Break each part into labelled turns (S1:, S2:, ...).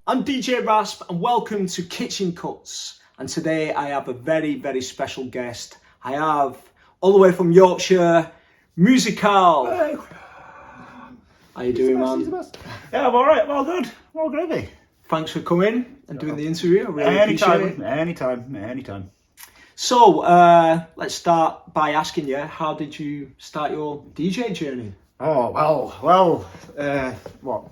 S1: I'm DJ Rasp and welcome to Kitchen Kutz. And today I have a very, very special guest. I have, all the way from Yorkshire, Musicarl.
S2: Hey.
S1: How you doing, man?
S2: Yeah, I'm alright, I'm all good. I'm all gravy.
S1: Thanks for coming and doing the interview. I really appreciate it.
S2: Anytime.
S1: So, let's start by asking you, how did you start your DJ journey?
S2: Oh, what?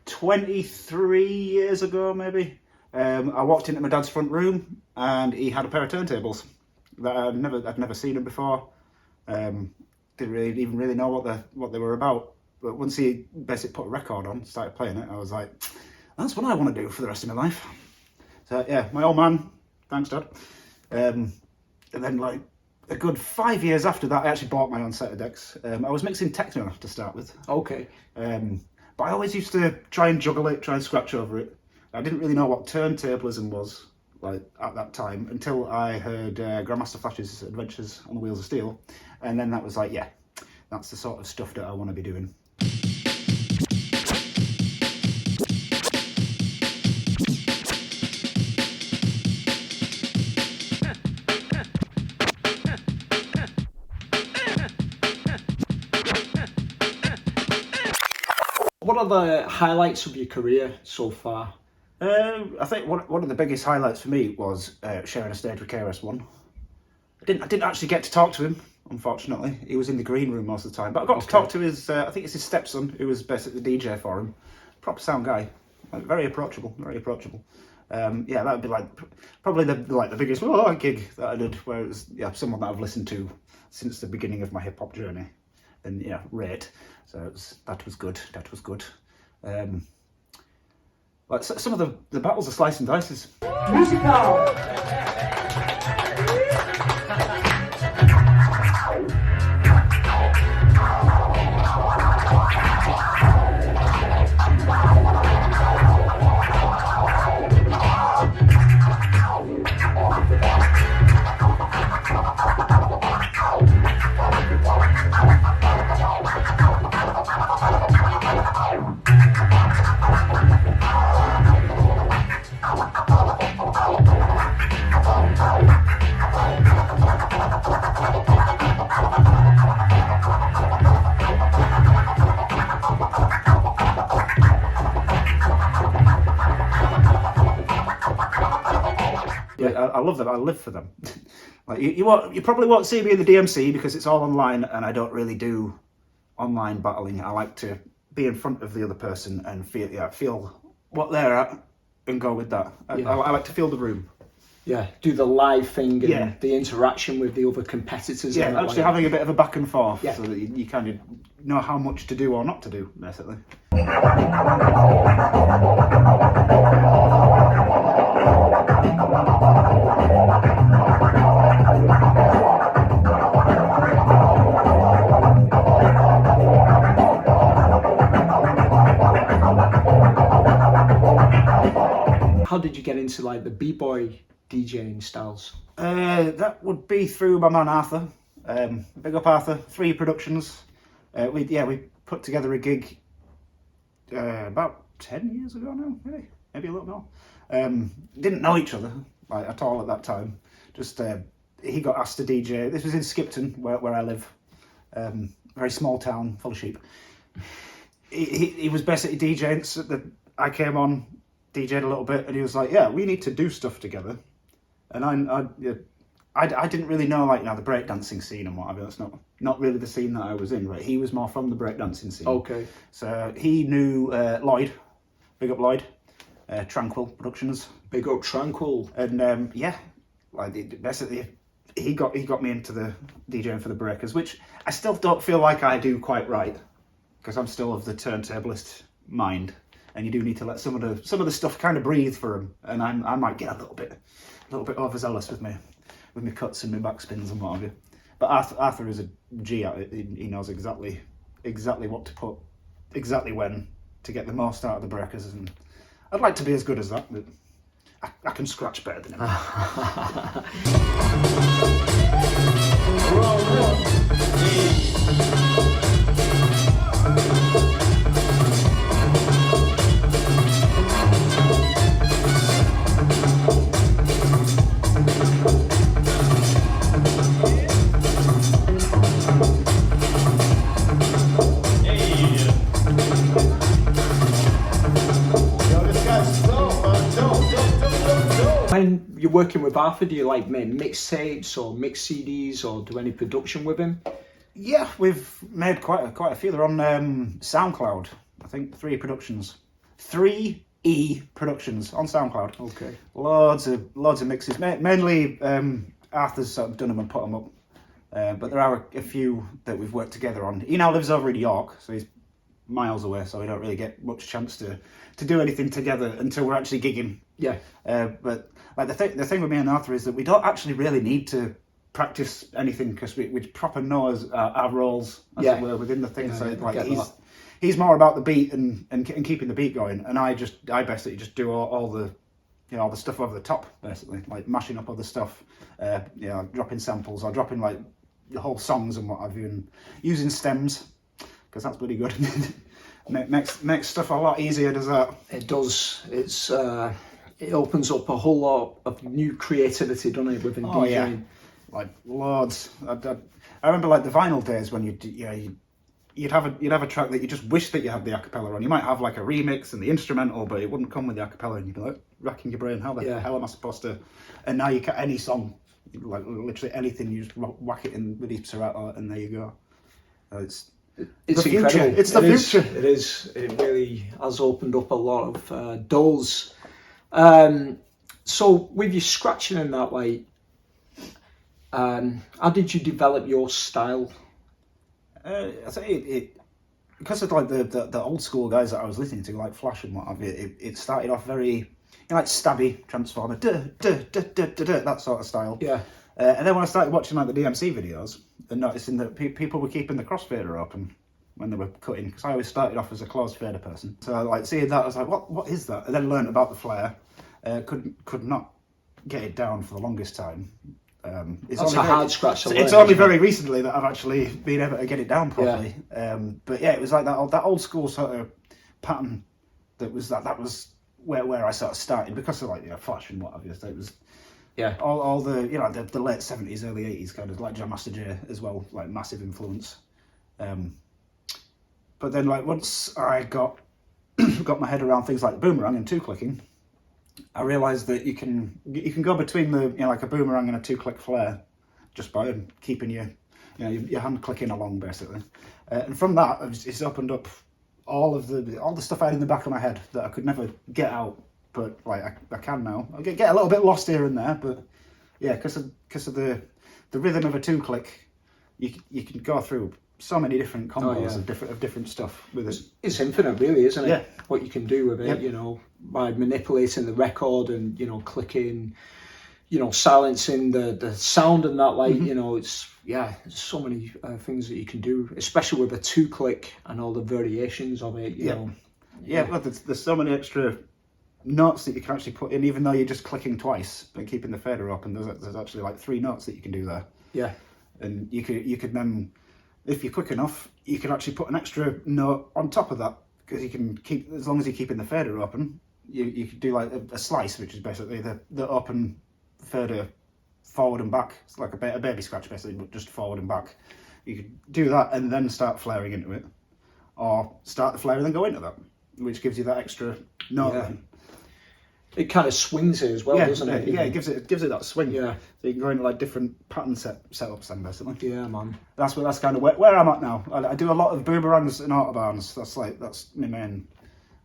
S2: 23 years ago, maybe. I walked into my dad's front room and he had a pair of turntables that I'd never seen them before. Didn't even really know what they were about. But once he basically put a record on, started playing it, I was like, that's what I want to do for the rest of my life. So yeah, my old man, thanks Dad. And then like a good 5 years after that, I actually bought my own set of decks. I was mixing techno to start with.
S1: Okay.
S2: But I always used to try and juggle it, try and scratch over it. I didn't really know what turntablism was like at that time until I heard Grandmaster Flash's Adventures on the Wheels of Steel, and then that was like, yeah, that's the sort of stuff that I want to be doing.
S1: What are the highlights of your career so far?
S2: I think one of the biggest highlights for me was sharing a stage with KRS-One. I didn't actually get to talk to him, unfortunately. He was in the green room most of the time, but I got to talk to his, I think it's his stepson, who was basically the DJ for him. Proper sound guy, like, very approachable. Yeah, that would be like probably the biggest gig that I did, where it was someone that I've listened to since the beginning of my hip hop journey, and rate. So that was good. Like some of the battles are slice and dices.
S1: Musicarl!
S2: I love them. I live for them. Like you probably won't see me in the DMC because it's all online, and I don't really do online battling. I like to be in front of the other person and feel what they're at and go with that. I like to feel the room.
S1: Yeah, do the live thing and the interaction with the other competitors.
S2: Yeah, actually having a bit of a back and forth so that you kind of know how much to do or not to do, basically.
S1: How did you get into like the b-boy DJing styles?
S2: That would be through my man Arthur. Big up Arthur. 3 Productions. We put together a gig about 10 years ago now, maybe a little more. Didn't know each other like at all at that time. Just he got asked to DJ. This was in Skipton, where I live. Very small town, full of sheep. He was basically DJing. So I came on, DJ'd a little bit, and he was like, "Yeah, we need to do stuff together." And I didn't really know the breakdancing scene and whatever. That's not really the scene that I was in. Right, he was more from the breakdancing scene.
S1: Okay.
S2: So he knew Lloyd, big up Lloyd, Tranquil Productions.
S1: Big up Tranquil.
S2: And basically he got me into the DJing for the breakers, which I still don't feel like I do quite right, because I'm still of the turntablist mind. And you do need to let some of the stuff kind of breathe for him, and I might get a little bit overzealous with my cuts and my backspins and what have you. But Arthur is a G at it. He knows exactly what to put, exactly when to get the most out of the breakers, and I'd like to be as good as that, but I can scratch better than him.
S1: working with Arthur, do you like make mixtapes or mix CDs or do any production with him?
S2: Yeah, we've made quite a few. They're on SoundCloud. I think 3 productions. 3 productions on SoundCloud.
S1: Okay.
S2: Loads of mixes. Mainly Arthur's sort of done them and put them up. But there are a few that we've worked together on. He now lives over in York, so he's miles away, so we don't really get much chance to do anything together until we're actually gigging.
S1: Yeah.
S2: But like the thing with me and Arthur is that we don't actually really need to practice anything because we proper know our roles as it were within the thing.
S1: Yeah,
S2: so like
S1: he's
S2: more about the beat and keeping the beat going, and I basically just do all the all the stuff over the top, basically, like mashing up other stuff, dropping samples or dropping like the whole songs and what have you, and using stems because that's pretty good. makes stuff a lot easier, does that?
S1: It does. It's it opens up a whole lot of new creativity, doesn't it, within DJing?
S2: Yeah. Like loads. I remember like the vinyl days when you'd have a track that you just wish that you had the acapella on. You might have like a remix and the instrumental, but it wouldn't come with the acapella, and you'd be like racking your brain, how the hell am I supposed to? And now you can any song, like literally anything, you just whack it in with your Serato, and there you go. It's the
S1: incredible.
S2: Future. It's the future.
S1: It is. It really has opened up a lot of doors. So with your scratching in that way, how did you develop your style?
S2: I say because of like the old school guys that I was listening to, like Flash and what have you. It started off very like stabby Transformer, that sort of style.
S1: Yeah.
S2: And then when I started watching like the DMC videos and noticing that people were keeping the crossfader open when they were cutting, because I always started off as a closed fader person. So like seeing that, I was like, what is that? And then learned about the flare. Could not get it down for the longest time.
S1: That's a hard scratch to learn.
S2: It's only very recently that I've actually been able to get it down properly. Yeah. But yeah, it was like that old school sort of pattern. That was where I sort of started because of like Flash and what have you. So it was all the the late 70s, early 80s kind of like Jam Master Jay as well, like massive influence. But then like once I got my head around things like boomerang and 2-clicking, I realised that you can go between the like a boomerang and a 2-click flare just by keeping your hand clicking along basically, and from that it's opened up all the stuff I had in the back of my head that I could never get out, but like I can now. I get a little bit lost here and there, but yeah, because of the rhythm of a 2-click, you can go through so many different combos of different stuff with it.
S1: It's infinite, really, isn't it?
S2: Yeah.
S1: What you can do with it, by manipulating the record and clicking, silencing the sound and that, like it's there's so many things that you can do, especially with a 2-click and all the variations of it.
S2: Well, there's so many extra notes that you can actually put in, even though you're just clicking twice and keeping the fader open. There's actually like 3 notes that you can do there. Yeah, and you could then, if you're quick enough, you can actually put an extra note on top of that, because you can keep, as long as you're keeping the fader open, you could do like a slice, which is basically the open fader forward and back. It's like a baby scratch basically, but just forward and back. You could do that and then start flaring into it, or start the flare and then go into that, which gives you that extra note. Yeah.
S1: It kind of swings it as well, doesn't it?
S2: Yeah, it gives it that swing.
S1: Yeah.
S2: So you can go into like different pattern setups then basically.
S1: Yeah, man.
S2: That's kind of where I'm at now. I do a lot of boomerangs and autobahns. That's my main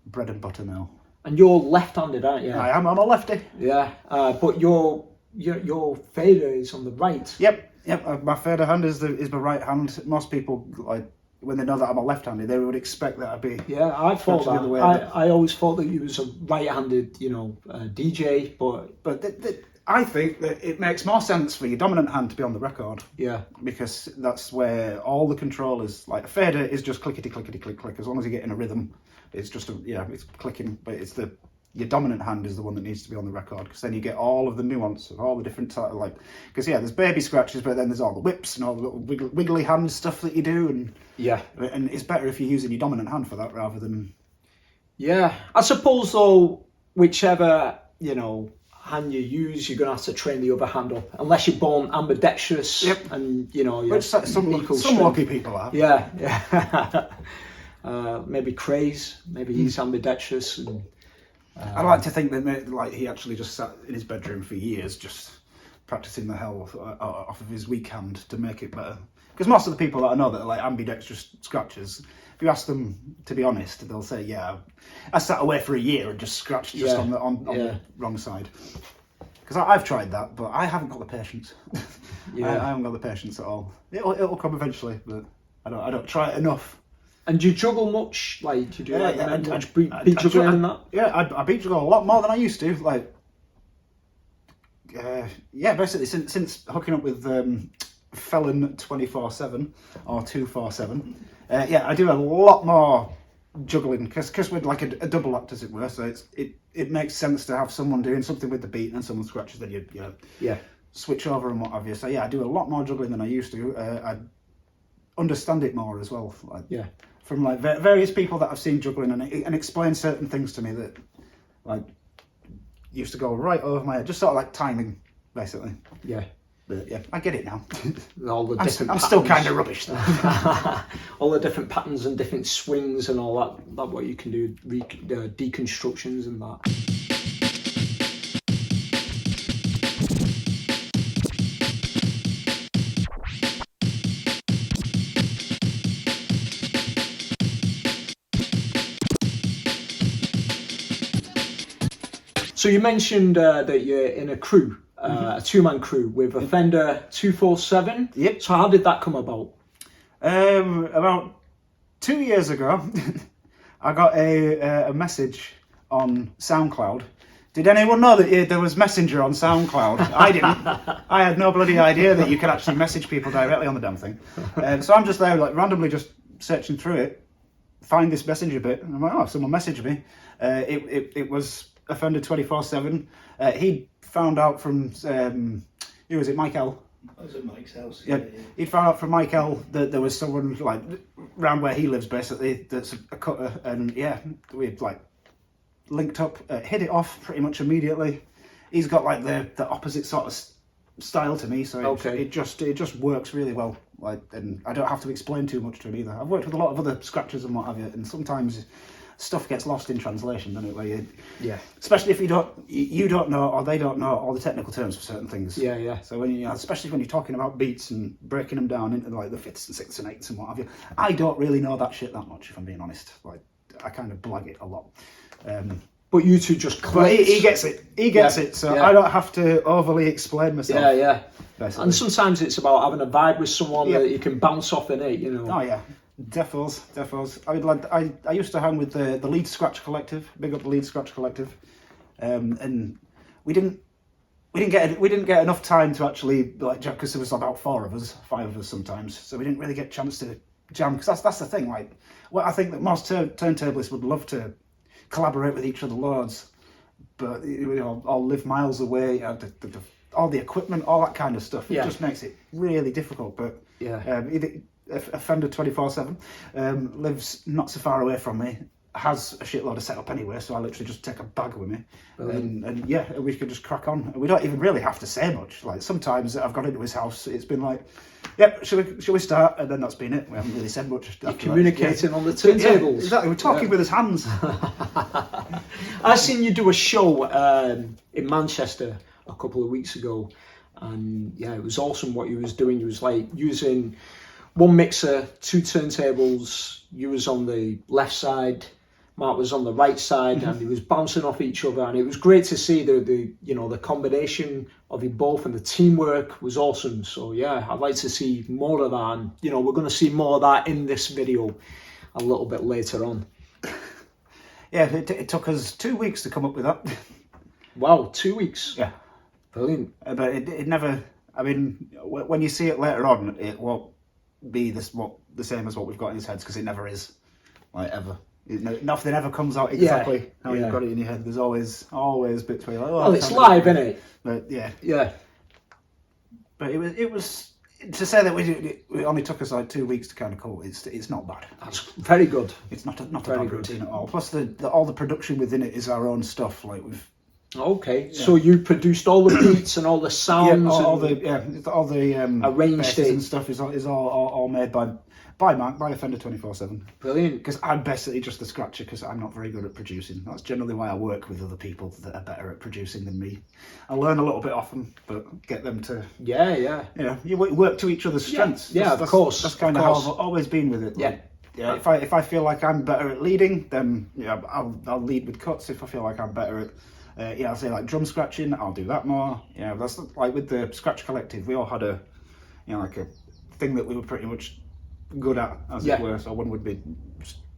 S2: bread and butter now.
S1: And you're left-handed, aren't you?
S2: I am. I'm a lefty.
S1: Yeah, but your fader is on the right.
S2: Yep. My fader hand is my right hand. Most people, like, when they know that I'm a left-handed, they would expect that I'd be.
S1: Yeah, I thought that. I always thought that you was a right-handed, DJ, but
S2: I think that it makes more sense for your dominant hand to be on the record. Yeah, because that's where all the control is. Like a fader is just clickety clickety click click. As long as you get in a rhythm, it's just it's clicking. But it's your dominant hand is the one that needs to be on the record, because then you get all of the nuance of all the different because there's baby scratches, but then there's all the whips and all the little wiggly hand stuff that you do, and it's better if you're using your dominant hand for that rather than. Yeah,
S1: I suppose though, whichever hand you use, you're gonna have to train the other hand up, unless you're born ambidextrous.
S2: Yep.
S1: And
S2: which some lucky people are.
S1: Yeah. Maybe Craze, maybe he's ambidextrous, and
S2: I'd like to think that like he actually just sat in his bedroom for years just practicing the hell off of his weak hand to make it better. Because most of the people that I know that are like ambidextrous scratchers, if you ask them to be honest, they'll say, yeah, I sat away for a year and just scratched just on the wrong side. Because I've tried that, but I haven't got the patience. I haven't got the patience at all. It'll come eventually, but I don't try it enough.
S1: And do you juggle much? Like, do you do much beat juggling and that?
S2: Yeah, I beat juggle a lot more than I used to. Like, basically since hooking up with Felon 24/7 or 247, I do a lot more juggling because we're like a double act, as it were. So it makes sense to have someone doing something with the beat and someone scratches, then you switch over and what have you. So I do a lot more juggling than I used to. I understand it more as well. From like various people that I've seen juggling and explain certain things to me that like used to go right over my head, just sort of like timing, basically. But I get it now.
S1: All the different
S2: I'm still kind of rubbish though.
S1: All the different patterns and different swings and all that what you can do, deconstructions and that. So you mentioned that you're in a crew, a two-man crew with a Fender 247.
S2: Yep.
S1: So how did that come about?
S2: About 2 years ago, I got a message on SoundCloud. Did anyone know that there was Messenger on SoundCloud? I didn't. I had no bloody idea that you could actually message people directly on the damn thing. So I'm just there, like randomly just searching through it, find this Messenger bit, and I'm like, oh, someone messaged me. It was a Fender 24/7. He found out from who was it, Musicarl?
S3: I was at Mike's house.
S2: Yeah, he'd found out from Musicarl that there was someone like round where he lives, basically, that's a cutter, and we'd like linked up, hit it off pretty much immediately. He's got like the opposite sort of style to me, so it just works really well. Like, and I don't have to explain too much to him either. I've worked with a lot of other scratchers and what have you, and sometimes stuff gets lost in translation, doesn't it? Where especially if you don't know or they don't know all the technical terms for certain things. So when especially when you're talking about beats and breaking them down into like the fifths and sixths and eighths and what have you, I don't really know that shit that much, if I'm being honest. Like, I kind of blag it a lot.
S1: But you two just clicked.
S2: But he gets it. He gets it. So I don't have to overly explain myself. Basically.
S1: And sometimes it's about having a vibe with someone that you can bounce off in it, you know.
S2: Oh yeah. Defos. I used to hang with the Lead Scratch Collective. Big up the Lead Scratch Collective, and we didn't get enough time to actually like jam, because there was about 5 of us sometimes. So we didn't really get a chance to jam, because that's the thing. Like, well, I think that most turntablists would love to collaborate with each other loads, but all live miles away. All the equipment, all that kind of stuff. It just makes it really difficult. But a Fender 24/7 lives not so far away from me, has a shitload of setup anyway, so I literally just take a bag with me, and we could just crack on. We don't even really have to say much. Like, sometimes I've got into his house, it's been like, shall we start? And then that's been it. We haven't really said much.
S1: You're communicating on the turntables.
S2: Exactly, we're talking with his hands.
S1: I seen you do a show in Manchester a couple of weeks ago, and it was awesome what you was doing. You was like using one mixer, 2 turntables. You was on the left side, Mark was on the right side, and he was bouncing off each other, and it was great to see the combination of you both, and the teamwork was awesome. So I'd like to see more of that, and we're going to see more of that in this video a little bit later on.
S2: It took us 2 weeks to come up with that.
S1: Wow, 2 weeks.
S2: Yeah,
S1: brilliant.
S2: But it never. I mean, when you see it later on, it won't be the same as what we've got in his heads, because it never is, like, ever. Nothing ever comes out exactly how you've got it in your head. There's always bits where you're like,
S1: well, it's live, isn't it?
S2: But but it was to say that it only took us like 2 weeks to kind of call it. It's not bad.
S1: That's very good.
S2: It's not a bad routine at all. Plus all the production within it is our own stuff. Like, we've
S1: so you produced all the beats and all the sounds,
S2: all the
S1: arranged it
S2: and stuff is all made by by Mark, by Offender 24/7.
S1: Brilliant.
S2: Because I'm basically just the scratcher because I'm not very good at producing. That's generally why I work with other people that are better at producing than me. I learn a little bit off them, but get them to...
S1: Yeah.
S2: You work to each other's strengths.
S1: Yeah, of course.
S2: That's kind of how I've always been with it. Like, if I feel like I'm better at leading, then I'll lead with Kutz. If I feel like I'm better at I'll say like drum scratching, I'll do that more. That's like with the Scratch Collective, we all had a like a thing that we were pretty much good at, as it were. So one would be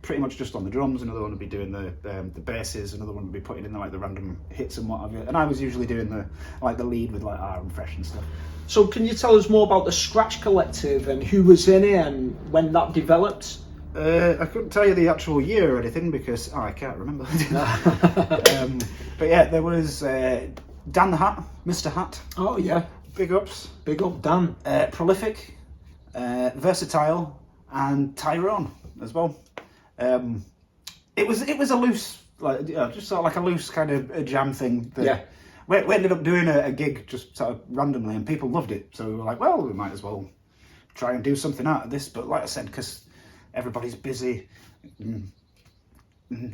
S2: pretty much just on the drums, another one would be doing the basses, another one would be putting in the random hits and what have you. And I was usually doing the lead with like R and Fresh and stuff.
S1: So can you tell us more about the Scratch Collective and who was in it and when that developed?
S2: I couldn't tell you the actual year or anything because I can't remember. But yeah, there was Dan the Hat, Mr. Hat.
S1: Oh yeah.
S2: Big ups.
S1: Big up Dan.
S2: Prolific, Versatile, and Tyrone as well. It was a loose, just sort of like a loose kind of a jam thing. We ended up doing a gig just sort of randomly, and people loved it. So we were like, well, we might as well try and do something out of this. But like I said, because everybody's busy,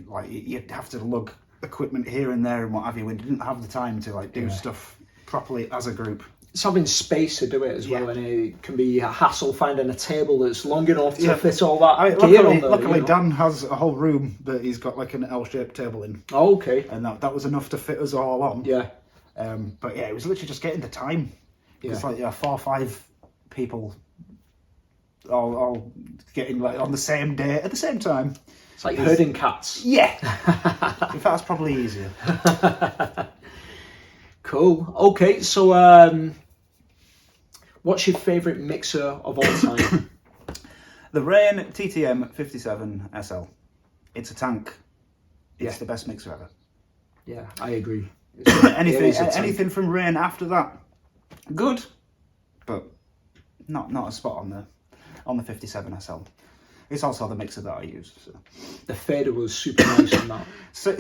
S2: like you'd have to lug equipment here and there and what have you. We didn't have the time to do stuff properly as a group.
S1: It's having space to do it as well, and it can be a hassle finding a table that's long enough to fit all that gear on there.
S2: Luckily, Dan has a whole room that he's got like an L-shaped table in.
S1: Oh, okay.
S2: And that was enough to fit us all on.
S1: Yeah.
S2: But yeah, it was literally just getting the time. It's like 4 or 5 people all getting like on the same day at the same time.
S1: It's like herding cats.
S2: Yeah. In fact, that's probably easier.
S1: Cool. Okay, so what's your favourite mixer of all time?
S2: The Rain TTM 57 SL. It's a tank. It's the best mixer ever.
S1: Yeah, I agree.
S2: Anything from Rain after that, good, but not a spot on the 57 SL. It's also the mixer that I use. So.
S1: The fader was super nice on that.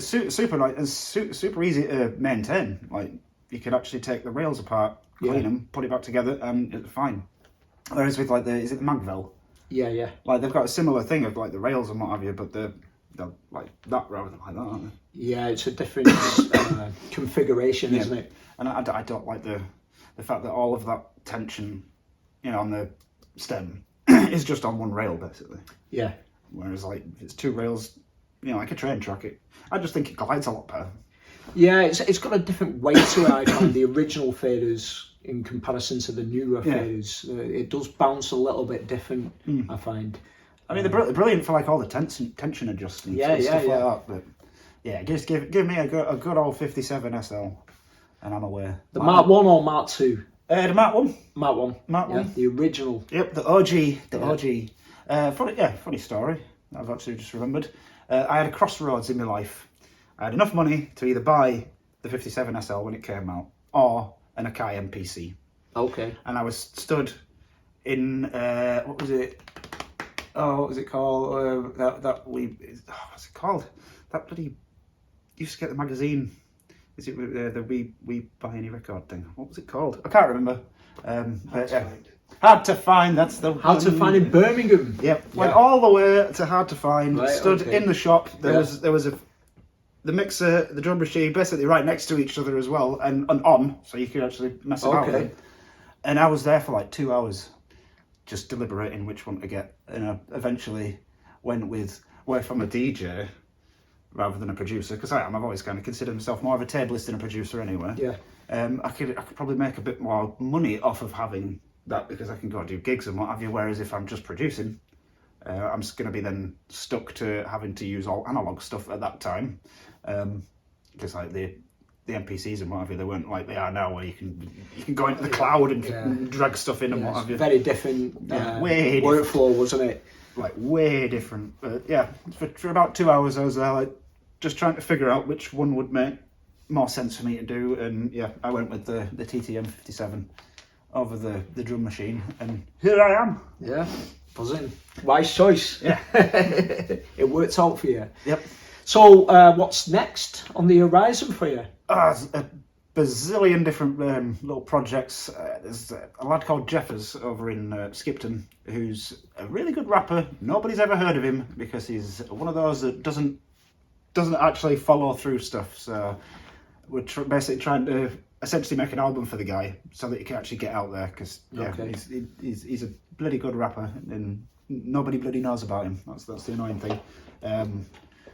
S2: Super nice and super easy to maintain. Like you could actually take the rails apart, clean them, put it back together, and it's fine. Whereas with is it the Magvel?
S1: Yeah.
S2: Like they've got a similar thing of like the rails and what have you, but they're like that rather than like that, aren't they?
S1: Yeah, it's a different configuration, isn't it?
S2: And I don't like the fact that all of that tension, on the stem is just on one rail basically.
S1: Yeah.
S2: Whereas like if it's 2 rails, like a train track, I just think it glides a lot better.
S1: Yeah, it's got a different weight to it. I find the original faders in comparison to the newer faders, it does bounce a little bit different. I find.
S2: I mean, they're brilliant for like all the tension adjusting stuff like that. But yeah, just give me a good old 57 SL, and I'm aware.
S1: The Mark 1 or Mark 2?
S2: The Mark 1.
S1: Mark 1.
S2: Mark 1.
S1: The original.
S2: Yep, the OG. Funny story. I've actually just remembered. I had a crossroads in my life. I had enough money to either buy the 57 SL when it came out, or an Akai MPC.
S1: Okay.
S2: And I was stood in what was it? Oh, what was it called? What's it called? That bloody used to get the magazine. Is it the we buy any record thing? What was it called? I can't remember. Hard to find. That's the
S1: Hard to find in Birmingham.
S2: Yep. Went all the way to Hard to Find.
S1: Right,
S2: stood in the shop. There was the mixer, the drum machine, basically right next to each other as well, and on, so you could actually mess about with it. And I was there for like 2 hours, just deliberating which one to get, and I eventually went with if I'm a DJ rather than a producer, because I've always kind of considered myself more of a tableist than a producer anyway.
S1: Yeah.
S2: I could probably make a bit more money off of having that, because I can go and do gigs and what have you. Whereas if I'm just producing, I'm just going to be then stuck to having to use all analog stuff at that time, because like the NPCs and what have you, they weren't like they are now, where you can go into the cloud and drag stuff in and what have you.
S1: Very different
S2: way
S1: workflow, wasn't it?
S2: Like way different. But yeah, for about 2 hours I was there, like just trying to figure out which one would make more sense for me to do, and yeah, I went with the TTM 57 over the drum machine, and here I am.
S1: Yeah, buzzing. Wise choice.
S2: Yeah.
S1: It worked out for you.
S2: Yep.
S1: So what's next on the horizon for you?
S2: A bazillion different little projects. There's a lad called Jeffers over in Skipton who's a really good rapper. Nobody's ever heard of him because he's one of those that doesn't actually follow through stuff. So we're basically trying to essentially make an album for the guy so that he can actually get out there, because he's a bloody good rapper and nobody bloody knows about him. That's the annoying thing. I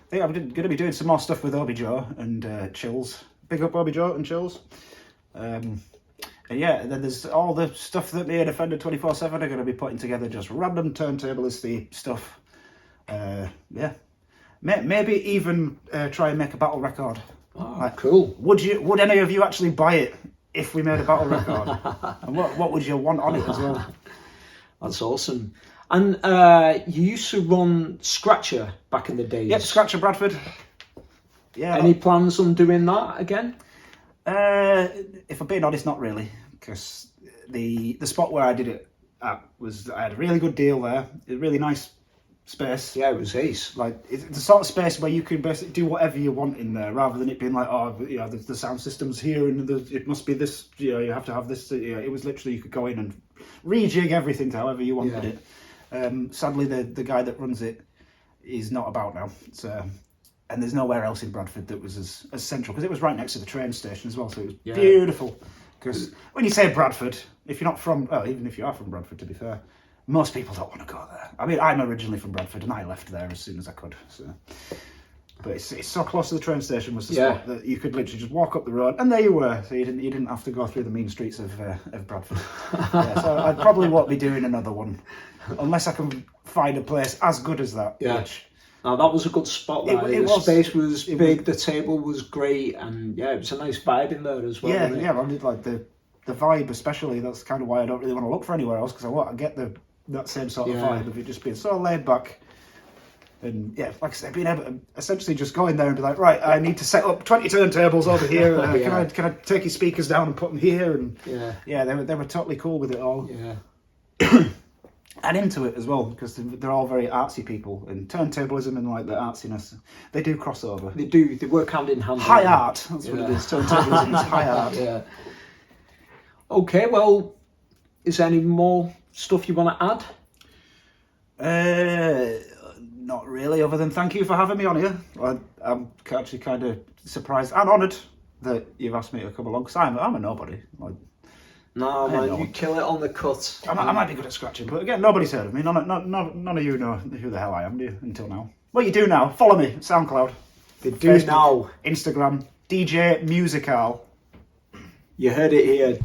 S2: think I'm going to be doing some more stuff with Obi Joe and Chills. Big up Obi Joe and Chills. And yeah, then there's all the stuff that me and Offender 24/7 are going to be putting together, just random turntablisty stuff. Yeah, maybe even try and make a battle record.
S1: Oh, like, cool.
S2: Would any of you actually buy it if we made a battle record? And what would you want on it as well?
S1: That's awesome. And you used to run Scratcher back in the days.
S2: Yep, Scratcher Bradford. Yeah.
S1: Any plans on doing that again?
S2: If I'm being honest, not really, because the spot where I did it at I had a really good deal there. A really nice space.
S1: Yeah, it was ace.
S2: Like, it's the sort of space where you can basically do whatever you want in there, rather than it being like, oh, you know, the sound system's here and it must be this, you know, you have to have this. You know, it was literally, you could go in and rejig everything to however you wanted it. Sadly, the guy that runs it is not about now. So, and there's nowhere else in Bradford that was as central, because it was right next to the train station as well. So it was beautiful. Because when you say Bradford, if you're not from, well, even if you are from Bradford, to be fair, most people don't want to go there. I mean, I'm originally from Bradford and I left there as soon as I could. So, but it's so close to the train station was the spot that you could literally just walk up the road and there you were. So you didn't have to go through the mean streets of Bradford. So I probably won't be doing another one unless I can find a place as good as that.
S1: Yeah. Now that was a good spot. The space was big, the table was great, and it was a nice vibe in there as well.
S2: Yeah, I did like the vibe especially. That's kind of why I don't really want to look for anywhere else, because I want to get that same sort of vibe of it just being so laid back. And yeah, like I said, being able to essentially just go in there and be like, right, I need to set up 20 turntables over here. Can I take your speakers down and put them here? And they were totally cool with it all.
S1: Yeah.
S2: And into it as well, because they're all very artsy people, and turntablism and like the artsiness, they do cross over.
S1: They do. They work hand in hand.
S2: High art. That's what it is. Turntablism is high art.
S1: Yeah. Okay. Well, is there any more stuff you want to
S2: add? Not really, other than thank you for having me on here. I'm actually kind of surprised and honoured that you've asked me to come along, because I'm a nobody.
S1: No, man, you kill it on the cut.
S2: I might be good at scratching, but again, nobody's heard of me. None of you know who the hell I am, do you, until now? Well, you do now. Follow me, SoundCloud.
S1: They do Facebook, now.
S2: Instagram, DJ Musicarl.
S1: You heard it here.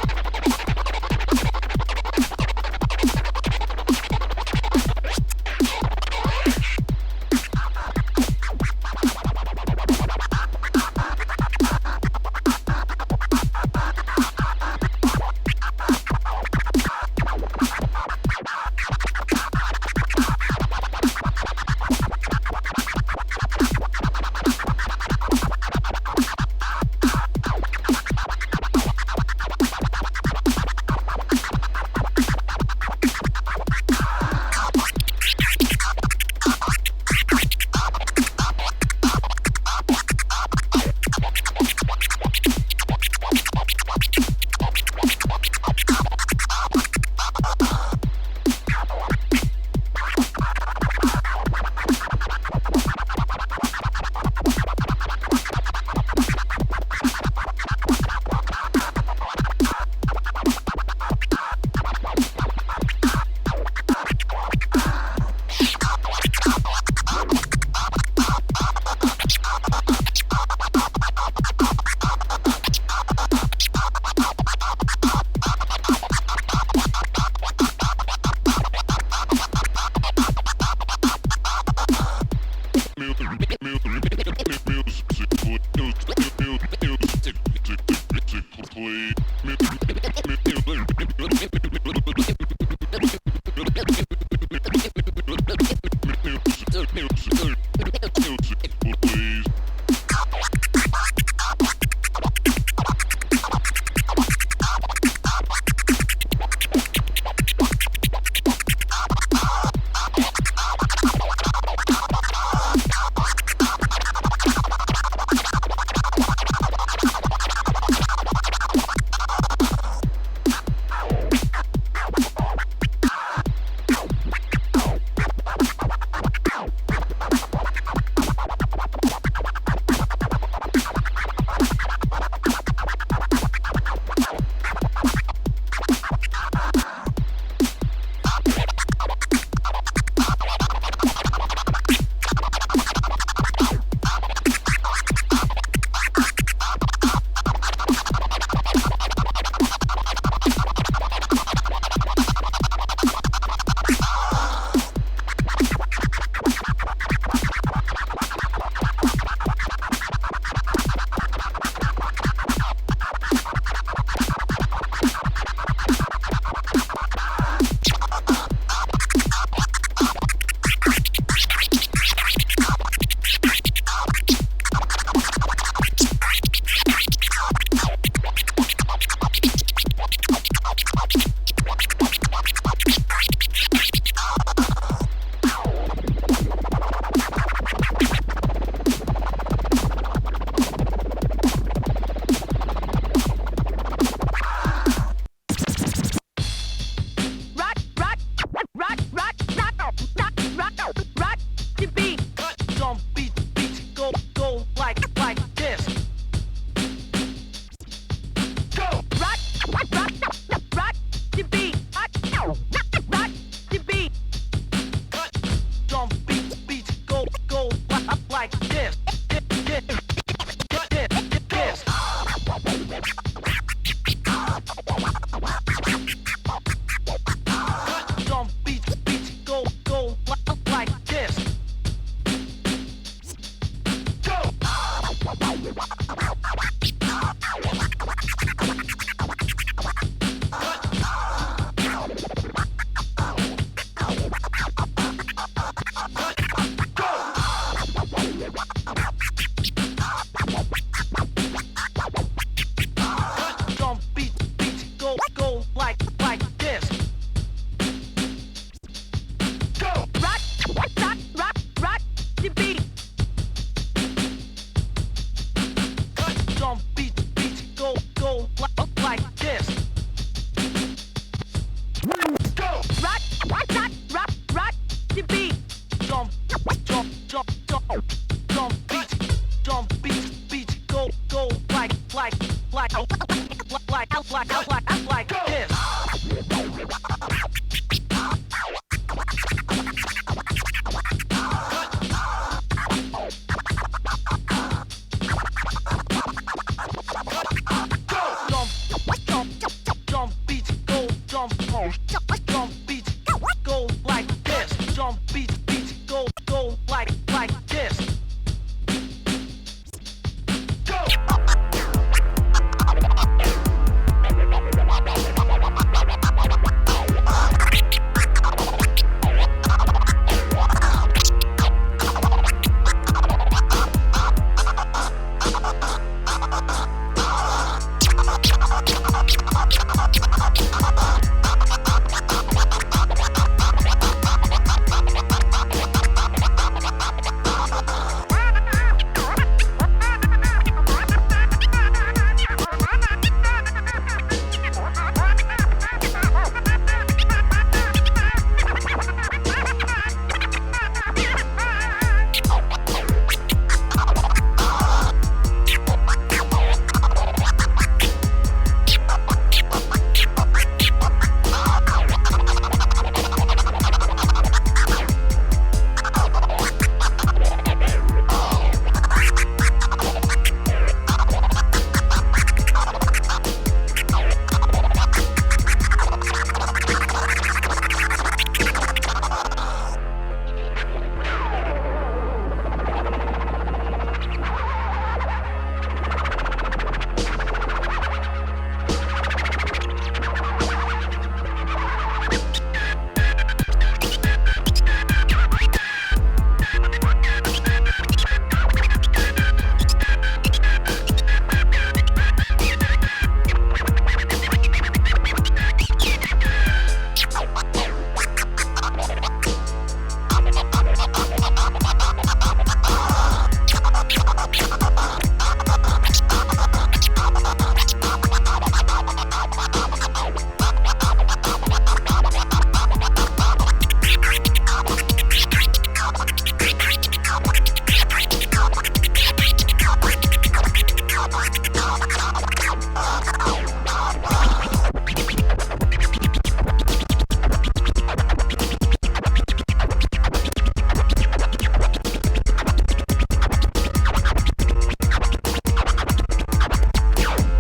S3: like this.